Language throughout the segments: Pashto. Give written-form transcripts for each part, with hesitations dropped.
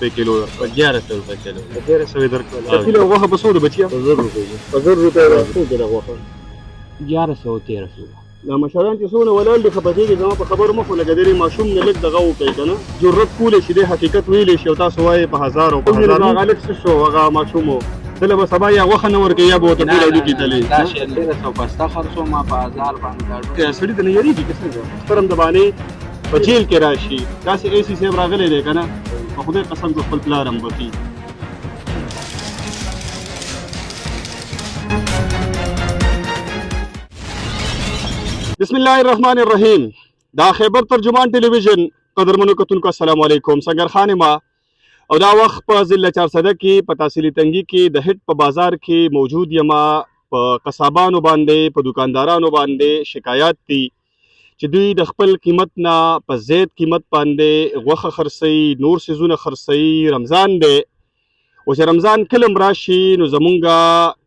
روپے کیلو په 1100 روپے کیلو 1100 درکړل د کیلو غوښه په څو ده بچیا؟ په 1000 روپے په 1000 روپے ده څو کیلو غوښه 1100 1300 دا مشران چې څونه ولاړ دي خپه کېږي زما په خبرو مخ لګه درې ماشوم نه لږ دغه وکړي که نه ضرورت کولی شي دی حقیقت ویلی شي او تاسو وایې په 1000 او په 1000 هغه لږ څه شو هغه ماشوم و دله به سبا یا غوښه نه ورکوي یا به ورته ټول هډوکي تلي دا شی 1300 پسته خرڅو ما په 1000 باندې که سړي ته نه یېرېږي که څنګه ستر هم د باندې په جیل کې راشي داسې اے سی صاحب راغلی دی که نه په خدای قسم که خپل پلار هم بخي بسم الله الرحمن الرحیم دا خیبر ترجمان ټلویزیون قدرمنو کتونکو السلام علیکم سنگر خان ما او دا وخت په ضلع چارسده کې په تحصیلي تنګي کې د هټ په بازار کې موجود یم په قصابانو باندې په دکاندارانو باندې شکایات دي چې دوی د خپل قیمت نه په زیات قیمت باندې غوښه خرڅوي نور څیزونه خرڅوي رمضان دی او چې رمضان کله راشي نو زمونږ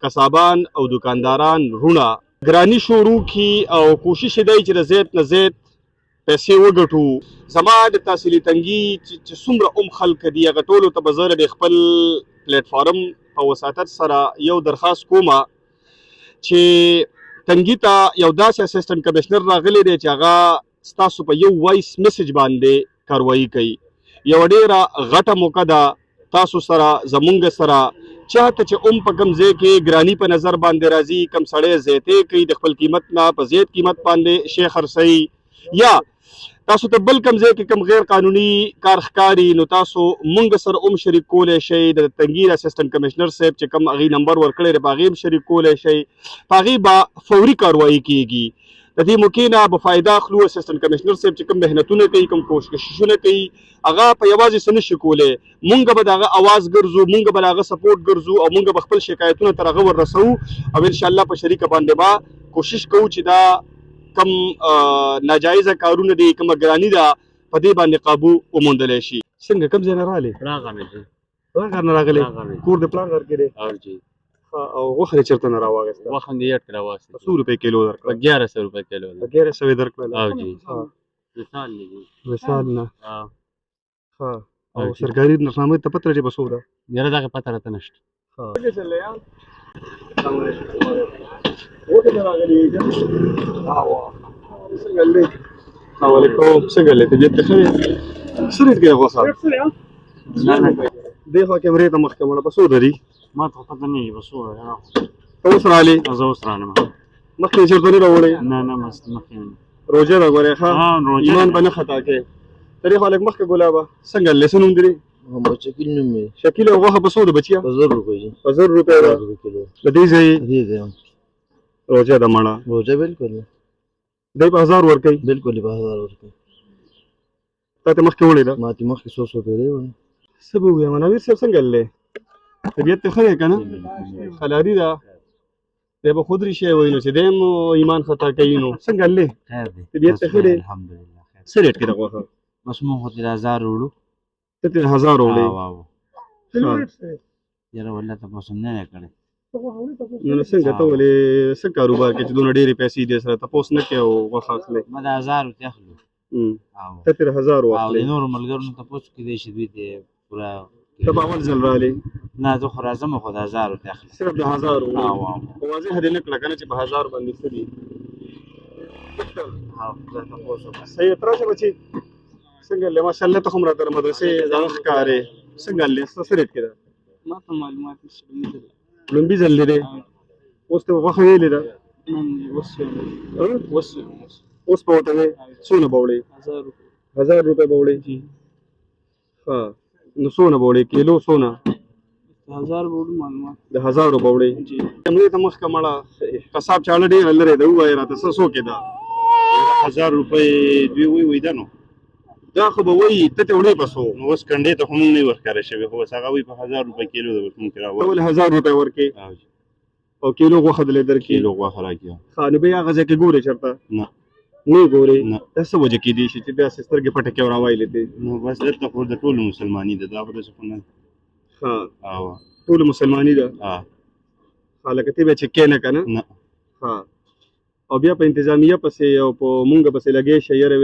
قصابان او دکانداران رونه ګرانی شروع کی او کوشش دی چې د زیات نه زیات پیسې وګټو زما د تحصیلي تنګي چې څومره خلک دي هغه ټولو ته به زه د خپل پلیټ فارم په وساطت سره یو درخواست کوم چې تنګي ته یو داسې اسسټنټ کمشنر راغلی دی چې هغه ستاسو په یو وایس میسج باندې کاروایي کوي یو ډیره غټه موقع ده تاسو سره زمونږ سره چاته چې په کم ځای کې ګرانی په نظر باندې راځي کم سړی زیاتې کوي د خپل قیمت نه په زیات قیمت باندې شی خرڅوي یا تاسو ته بل کم ځای کې کم غیر قانوني کار ښکاري نو تاسو مونږ سره شریک کولی شئ د تنګي اسسټنټ کمشنر صاحب چې کم هغې نمبر ورکړی دی په هغې هم شریک کولی شئ په هغې به فوري کاروایي کیږي د دې موقع نه به فایده اخلو اسسټنټ کمشنر صاحب چې کوم محنتونه کوي کوم کوششونه کوي هغه په یوازې څه نشي کولی مونږ به د هغه اواز ګرځو مونږ به د هغه سپورټ ګرځو او مونږ به خپل شکایتونه تر هغه ورسوو او انشاءالله په شریکه باندې به کوشش کوو چې دا کم ناجایزه کارونه دي کومه ګراني ده په دې باندې قابو وموندلی شي څنګه کوم ځای نه راغلې راغر نه راغلې کور د پلان غر کې دی او جی او غوښه دې چېرته نه راواخېسته وخت دې یاد کړه واسه څو روپۍ کیلو په درکړه 1100 روپے کیلو 1100 یې درکړل او جی مثال دی مثال نه ها ها او سرکاري نظامه ته پته چې بسو ده یاره دا پته راته نشته ها څنګه چلې یار وګورئ دا راغلی څنګه لې السلام علیکم څنګه لې طبیعت ته ښه سره دې غوښه دغه کیمرې ته مخکې مړه بسو دري ما ته پته نه وي بسو ته اوس رالې زه اوس رانم مخکې چېرته نه راوړې نه مست مخکې روژه ده ګورې ښه ایمان به نه خطا کوې ته دې خوا لږ مخکې ګلابه څنګه لې څه نوم دی محمد شکیل نوم دی شکیل او غوښه په څو ده بچیه په 1000 روپۍ په 1000 روپۍ ده کیلو د دې ځای دې دی روژه ده مړه روزه بالکل دی په 1000 ورکوي بالکل په 1000 ورکوي تا ته مخکې وړې ده ما ته مخکې 100 پیرې وړې څه به ووایم منویر صاحب څنګه لې طبیعت ته ښه دی که نه خلاري ده دی به خود ریشی وایي نو چې دی هم ایمان خطا کوي نو څنګه لې خیر دی طبیعت ته ښه دی الحمدلله خیر څه ریټ کې ده غوښه بس مو خو 1000 وړو ته ترې 1000 وړې واو یاره والله تاسو نه کړی نو څنګه ته ولې څه کاروبار کې چې دونه ډېرې پیسې دې سره تپوس نه کوې او غوښه اخلې ما د 1000 ته اخلو او ته ترې 1000 او د واخلې نور ملګرو ته پوښتنه کې دي چې دوی دې پورا ته په اول ځل رالې نه زه خو راځم خو د 1000 ته اخلم صرف د 1000 او وړې واضح دې نه کړه که نه چې په 1000 باندې څه دي او زه تاسو ته صحیح تراشه بچي څنګه لې ماشاءالله ته هم راته د مدرسې ځان ښکارې څنګه لې څه ریټ کې ده ما ته معلومات نشته لومبي ځل لري اوس ته غوښه ویلې ده اوس په وته څونه به وړې 1000 روپۍ به وړې ها نو څونه به وړې کیلو څونه 1000 بوډ معلومات د 1000 به وړې موږ ته مخکې مړه قصاب چاړه ډېره لرې ده ووایه راته څه څو کې ده 1000 روپۍ دوی وی ده نو دا خو به وایي ته ته وړې په څو نو اوس کنډې ته خو موږ نه ورښکاره شوي خو اوس هغه وایي په 1000 روپۍ کیلو ده اوس موږ پرې ته راوړو ولې 1000 روپۍ ورکې او کیلو غوښه دلې درکې کیلو غوښه راکړه ښه نو بیا هغه ځای کې ګورې چېرته نه نه ګورې نه دا څه وجه کېدی شي چې داسې سترګې پټې کې راوایلې دي نو بس دلته خو د ټولو مسلماني ده دا خو داسې خو نه ها او ټولو مسلماني ده ها لکه ته بیا چې کې نه که نه نه ها او بیا په انتظامیه پسې او په مونږ پسې لګې شي یاره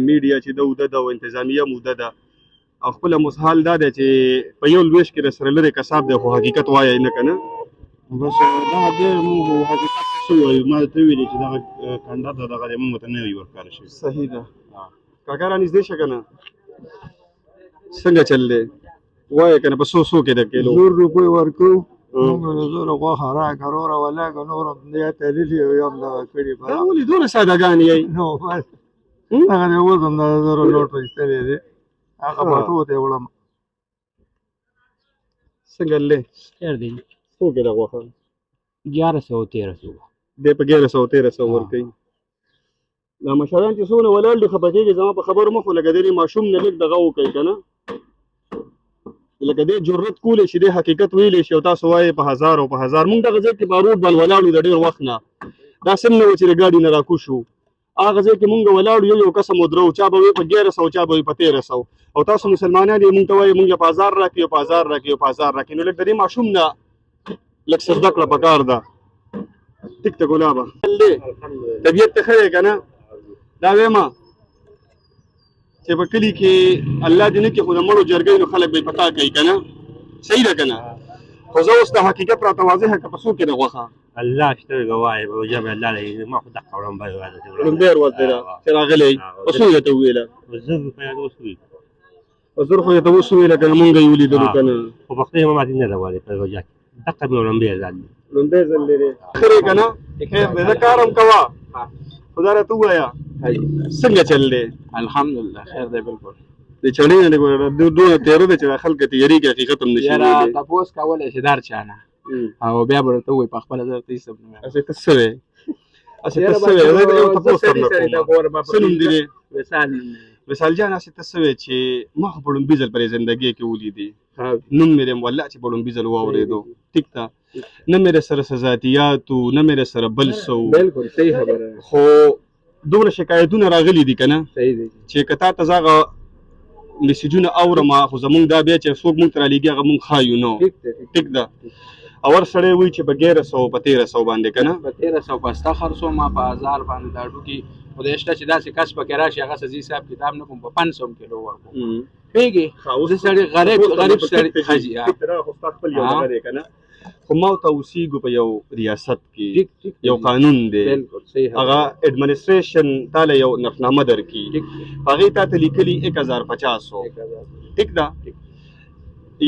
میډیا چې ده اوده ده او انتظامیه هم اوده ده او خپل مسحال دا دی چې په یو لویشت کې سره لري کساب دی خو حقیقت وایي نه کنه بس دغه ډېر موږ حقیقت څه وایو ما ته ویلي چې دغه کنډه ده دغه موږ ته نه وي ورکړل شوي صحیح ده کاکا را نږدې شه کنه څنګه چل دی وایه کنه په څو کې ده کیلو 100 روپۍ ورکو موږ له زوره غوښه راکړه وروره ولاکه نور هم یا تللي او یا هم دغه کړي دا ولې دومره سادهګانې یئ نو بس هغه دی اوس هم د 1000 نوټ ایستلی دی هغه بټوو ته یې وړم څنګه لې خیر دی څو کې ده غوښه 1100 دی په 1100 ورکوي دا مشران چې څونه ولاړ دي خفه کېږي زما په خبرو مخ لکه دې ماشوم نه لږ دغه وکړي که نه لکه دې جرت کولی شي دې حقیقت ویلی شي او تاسو وایې په 1000 او په 1000 موږ دغه ځای کې په روډ باندې ولاړو د ډېر وخت نه داسې هم نه و چې د ګاډي نه راکوشو هغه ځای کې موږ ولاړو یو کسه مو درو چا به وي په 1100 چا به وي په 1300 او تاسو مسلمانان یې موږ ته وایي موږ په 1000 راکړي او په 1000 راکړي او په 1000 راکړي نو لږ د دې ماشوم نه لږ څه زده کړه پکار ده ټیک ته ګلابه طبیعت ته ښه دی که نه دا وایم چې په کلي کې الله دې نه کړي خو د مړو جرګۍ نو خلک به یې پتا کوي که نه صحیح ده که نه خو زه اوس د حقیقت راته واضحه که په څو کې ده غوښه الله شته ګواهي به وجب الله لري ما خو دقه وړم به لومبۍ ورځ دی ده چې راغلی په څو یې ته وویله زه په یاد اوس وي په زر خو یې ته اوس وویله که نه مونږ یې ولیدلو که نه خو پښتو ما ماتې نه ده والي په وجه دقه مې وړم بیا ځان لومبۍ ځل دی خیر یې که نه خیر دی زه کار هم کوه خو دا راته ووایه څنګه چل دی الحمدلله خیر دی بالکل د چڼې نه ګوره دونه تېره ده چې دا خلک ته یېرېږي حقیقت هم نشي یاره تپوس کولی شي دار چا نه او بیا به ورته ووایي په خپله زه ورته هېڅ هم نه وایم اسې ته څه وې اسې ته څه وې زه یو تپوس هم نه کوم څه نوم دی دی وصال وصال جان اسې ته څه وې چې ما خو په لومبي ځل پرې زندګۍ کې ولیدې نوم مې دی والله چې په لومبي ځل واورېدو ټیک ده نه مې سره سزاتیات و نه مې سره بل څه و بالکل صحیح خبره خو دومره شکایتونه راغلي دي که نه صحیح دی چې که تا ته زه هغه میسیجونه اورم خو زمونږ دا بیا چې څوک مونږ ته رالیږي هغه مونږ ښایو نو ټیک ده اور سړی وایي چې په 1100 په 1300 باندې که نه په 1300 پسته خرڅوم ما په 1000 باندې دا ډوکي خدای شته چې داسې کس پکې راشي هغه سزي حساب کتاب نه کوم په 500 کیلو ورکوم پوهېږې زه سړی غریب سړی ښځي خو ستا خپل یو دغه دی که نه خو ما ورته اوسېږو په یو ریاست کې یو قانون دی هغه اډمنسټریشن تا له یو نفنامه درکړي هغې تا ته لیکلي 1050 ټیک ده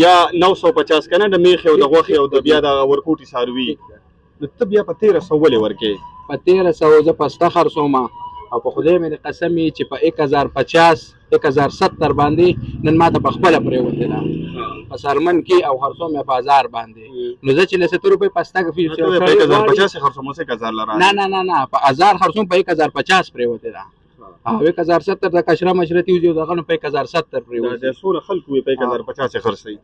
یا 950 که نه د میخې او د غوښې او د بیا د ورکوټي څاروي نو ته بیا په 1300 ولې ورکې په 1300 زه پسته خرڅوم او په خدای مې قسم وي چې په 1050 1070 باندې نن ماته په خپله پرېوتې ده په سرمن کې او خرڅوم یې په 1000 باندې نو زه چې له 70 روپۍ پسته په 1050 خرڅوم اوس 1000 لرا نه په 1000 خرڅوم په 1050 پرېوتې ده او 1070 د کشره مشرتي وځي دغه نو په 1070 پرېوتې د څوره خلکو په 1050 خرڅي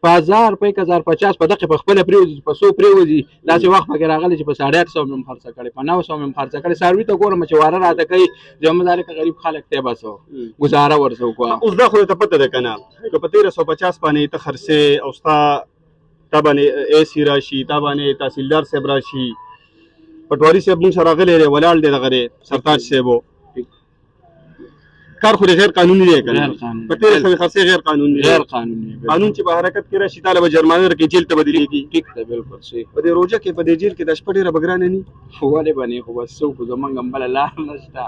په 1000 په 1050 په دغه په خپل پریوزي په 100 پریوزي داسې وخت پکې راغلی چې په 850 مم خرڅه کړي په 900 مم خرڅه کړي ساروي ته ګورم چې واره راته کوي جمعدار کې غریب خلک ته بسو گزاره ورسو کو اوس دا خو ته پته ده کنه که په 1350 باندې ته خرڅه او ستا باندې ایسی راشي تا باندې تحصیلدار صاحب راشي پټواری صاحب مونږ سره راغلی دی ولاړ دی دغه سرتاج صاحب کار خو غیر قانوني دی کنه په 1300 خرڅه غیر قانوني قانون چې په حرکت کې راشي طالب جرمانه ورکړي جیل ته بدلیږي ټیک ده بالکل صحیح په دې روزه کې په دې جیل کې د شپې ډېره بګرانه ني ولې باندې خو بس څوک زمونږ هم بل لار نشته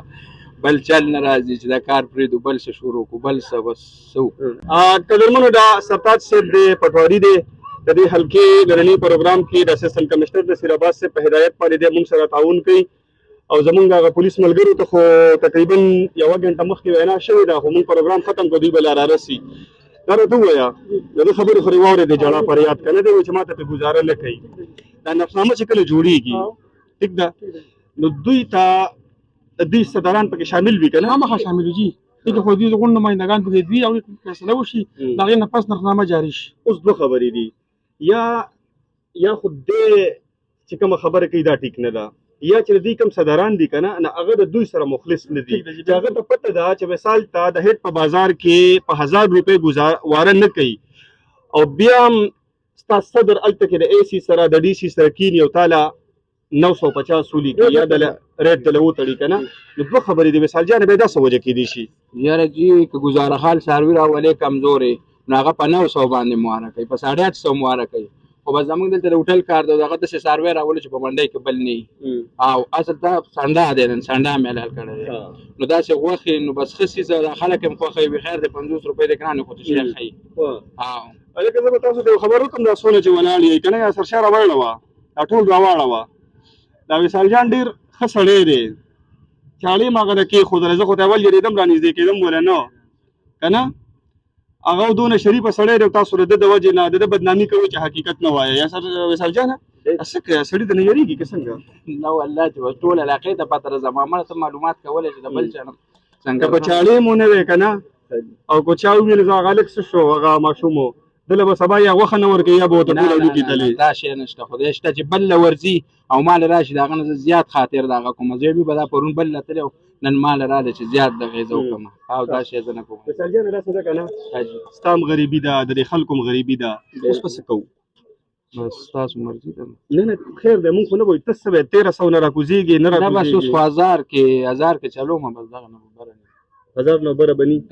بل چل نه راځي چې دا کار پرېږدو بل څه شروع کو بل څه بس څوک قدرمنو دا سرتاج صاحب دی پټواری دی د دې حلقې نړني پروګرام کې د اسسټنټ کمشنر نصیر عباس صاحب په هدایت باندې د موږ سره تعاون کوي او زمونږ هغه پولیس ملګرو ته خو تقریبا یو غنټه مخکې وینا شوې ده خو موږ پروګرام ختم کړو دوی به لا رارسي دا راته ووایه د دې خبرې خو دې واورېدې جړه پر یاد که نه دی وایي چې ما ته پرې ګزاره نه کوي دا نفسنامه چې کله جوړېږي ټیک ده نو دوی ته دوی صدران پکې شامل وي که نه خامخا شامل وي جي دغه خو دې غونډه نمایندګان پکې دوی او فیصله وشي د هغې نه پس نرخنامه جاري شي اوس دوه خبرې دي یا خو دې چې کومه خبره کوي دا ټیک نه ده یا چې دوی کوم صدران دي که نه هغه د دوی سره مخلص نه دي چې هغه ته پته ده چې مثال ته د هیټ په بازار کې په 1000 روپۍ واره نه کوي او بیا هم ستا صدر هلته کې د اے سی سره د ډي سی سره کیني او تاله 950 ولیکي یا د ریټ دله وتړي که نه نو دوه خبرې د وصال جانه به داسې وجه کېدی شي یاره جی که گزاره حال څاروي راولې کمزورې نو هغه په 900 باندې مواره کوي په 850 مواره کوي خو بس زمونږ دلته د هوټل کار دی دغه داسې څاروی راولو چې په منډۍ کې بل نه او اصل دا سنډا دی نن سنډا مې حلال کړی دی نو داسې غوښې نو بس ښه څیزه دا خلک هم خوښوي بخیر دی 50 روپۍ د ګرانې خو ته شی ښایي هلکه زه به تاسو ته یو خبر وکړم دا څونه چې ولاړ یې که نه یا سرشاه راوړله وه دا ټول راواړوه دا وصال جان ډېر ښه سړی دی چاړې مې هغه ته کېښودله زه خو ته اول یېرېدم رانږدې کېدم ولې نه که نه هغه دونه شریفه سړی دی تاسو د ده د وجې نه د ده بدنامي کوي چې حقیقت نه وایه یا سر وصال جانه څه کوې سړي ته نه یېرېږي که څنګه نه والله چې بس ټول علاقې ته پته ده زما مړه ته معلومات کولی چې د بل چا نه که په چاړې مو نه وی که نه او که چا وویل زه هغه هلک څه شو هغه ماشوم و دله به سبا یا غوښه نه ورکوي یا به ورته ټوله لوکې تلي دا شی نشته خدای شته چې بل له ورځي او مال راشي د هغه نه زه زیات خاطر د هغه کوم زه به دا پرون بل له تللی نن مال راله چې زیات دغې زه وکړم او دا شی زه نه کوم وصال جانه داسې ده که نه ستا هم غریبي ده د دې خلکو هم غریبي ده اوس به څه کوو بس ستاسو مرضي ده نه نه خیر دی مونږ خو نه وایو ته څه وایې 1300 نه راکوزېږې نه نه بس اوس خو هزار کې چلوم بس دغه نه بره نه 1000 نه بره بني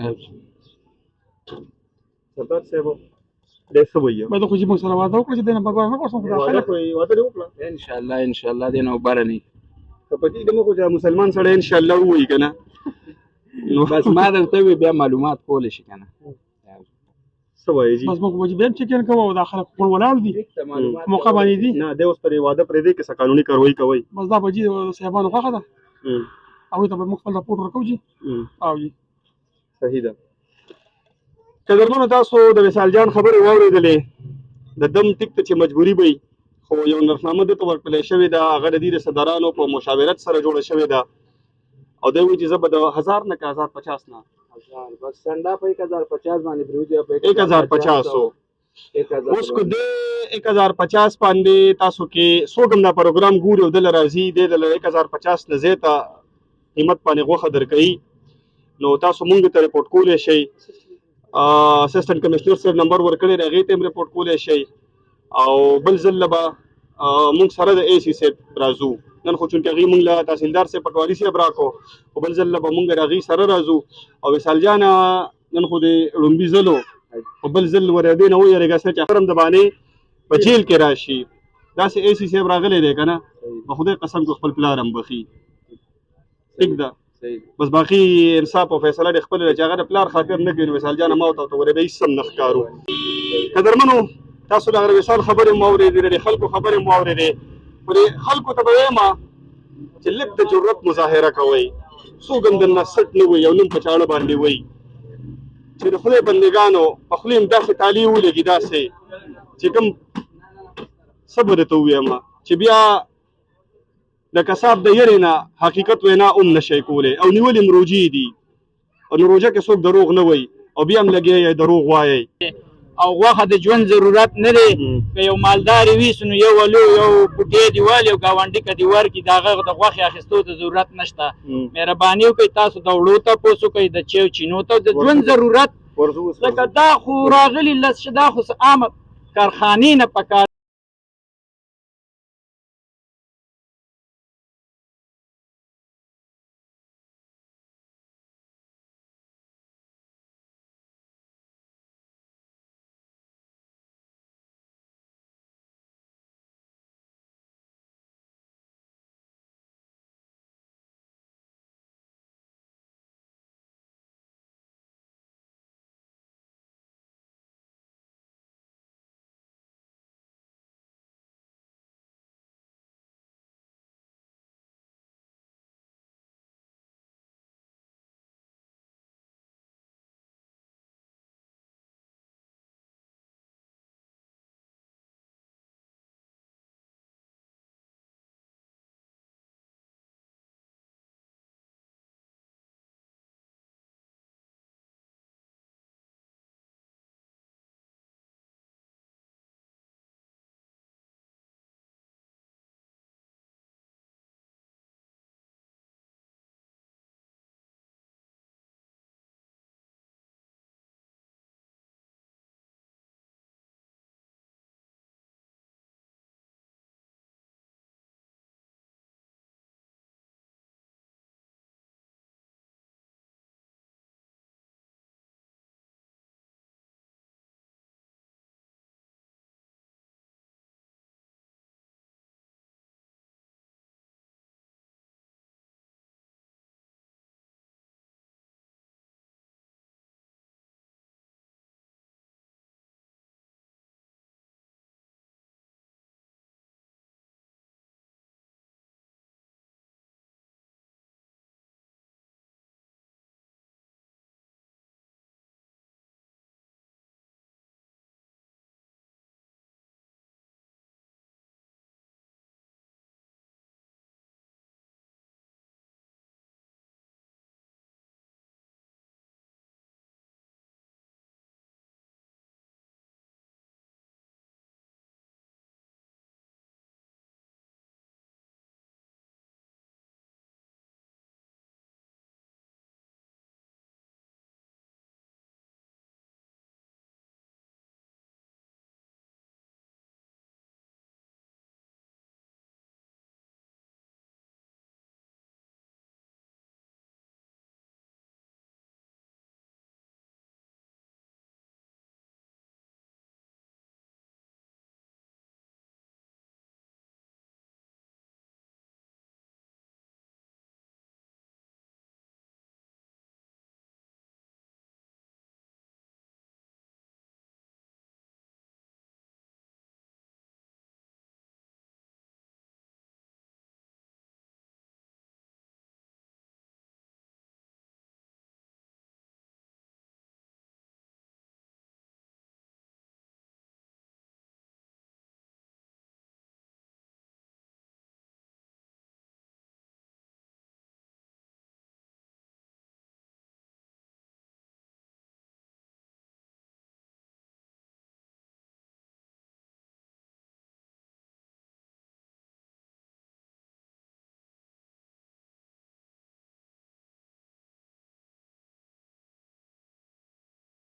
سردار صاحب دی څه وایي باید خو چې موږ سره واده وکړو چې دی نه به بره نه غواړم خو دا واده خلک خو یې واده دې وکړه انشاءالله دی نه بره نه که په دې دمه خو چې مسلمان سړی انشاءالله ووایي که نه نو بس ما درته وی بیا معلومات کولی شي که نه څه وایي جي بس موږ به بیا هم چکین کوو او دا خلک خپل ولاړ دي موقع باندې دي نه دی اوس پرې واده پرېږدئ که څه قانوني کاروایي کوئ بس دا به جي د صاحبانو خوښه ده هغوی ته به موږ خپل راپورټ ورکوو جي او جي صحیح ده قدرمنو تاسو د وصال جان خبرې واورېدلې د دم ټیک ته چې مجبوري به خو یو نرخنامه دته ورکړلی شوې ده هغه د دې د صدرانو په مشاورت سره جوړه شوې ده او دی وایي چې زه به د 1000 نه که 1050 نه بس سنډا په 1050 باندې پرېوځي په 1050 اوس کو د 1050 باندې تاسو کې څوک هم دا پروګرام ګوري او دله راځي دی دله 1050 نه زیاته قیمت باندې غوښه درکوي نو تاسو مونږ ته رپورټ کولی شئ اسسټنټ کمشنر صاحب نمبر ورکړی دی هغې ته هم رپورټ کولی شئ او بل ځل به مونږ سره د اے سی صاحب راځو نن خو چونکې هغې مونږ له تحصیلدار صاحب پټوالي صاحب راکړو خو بل ځل به مونږ د هغې سره راځو او وصال جانه نن خو د ړومبي ځلو خو بل ځل ورېدې نه ویرېږه څه چې هم د باندې په جیل کې راشي داسې اے سی صاحب راغلی دی که نه په خدای قسم کو خپل پلار هم بخي ټیک ده بس باقي انصاف او فیصله د خپل چې هغه د پلار خاطر نه کوي وصال جانه ما ورته ورته به هېڅ هم نه ښکارو قدرمنو تاسو د هغه وصال خبرې مو اورېدې د خلکو خبرې مو اورېدې خو د خلکو ته به وایم چې لږ د جرأت مظاهره کوئ څوک هم درنه سټ نه وایي او نوم په چاړه باندې وایي چې د خدای بندګانو په خولې هم داسې تالي ولګي داسې چې کوم څه به درته ووایم چې بیا د کساب د یرې نه حقیقت وینا هم نشئ کولی او نیولې هم روجې دي او نو روژه کې څوک دروغ نه وایي او بیا هم لګیا یې دروغ وایئ او غوښه د ژوند ضرورت نه دی که یو مالدار وي نو یو ولو یو بوټی دی والی او ګاونډي که دی ورکړي د هغه د غوښې اخیستو ته ضرورت نشته مهرباني وکړئ تاسو د وړو تپوس وکړئ د چیو چینو ته د ژوند ضرورت ځکه دا خو راغلي دا خو عامه کارخانې نه پکار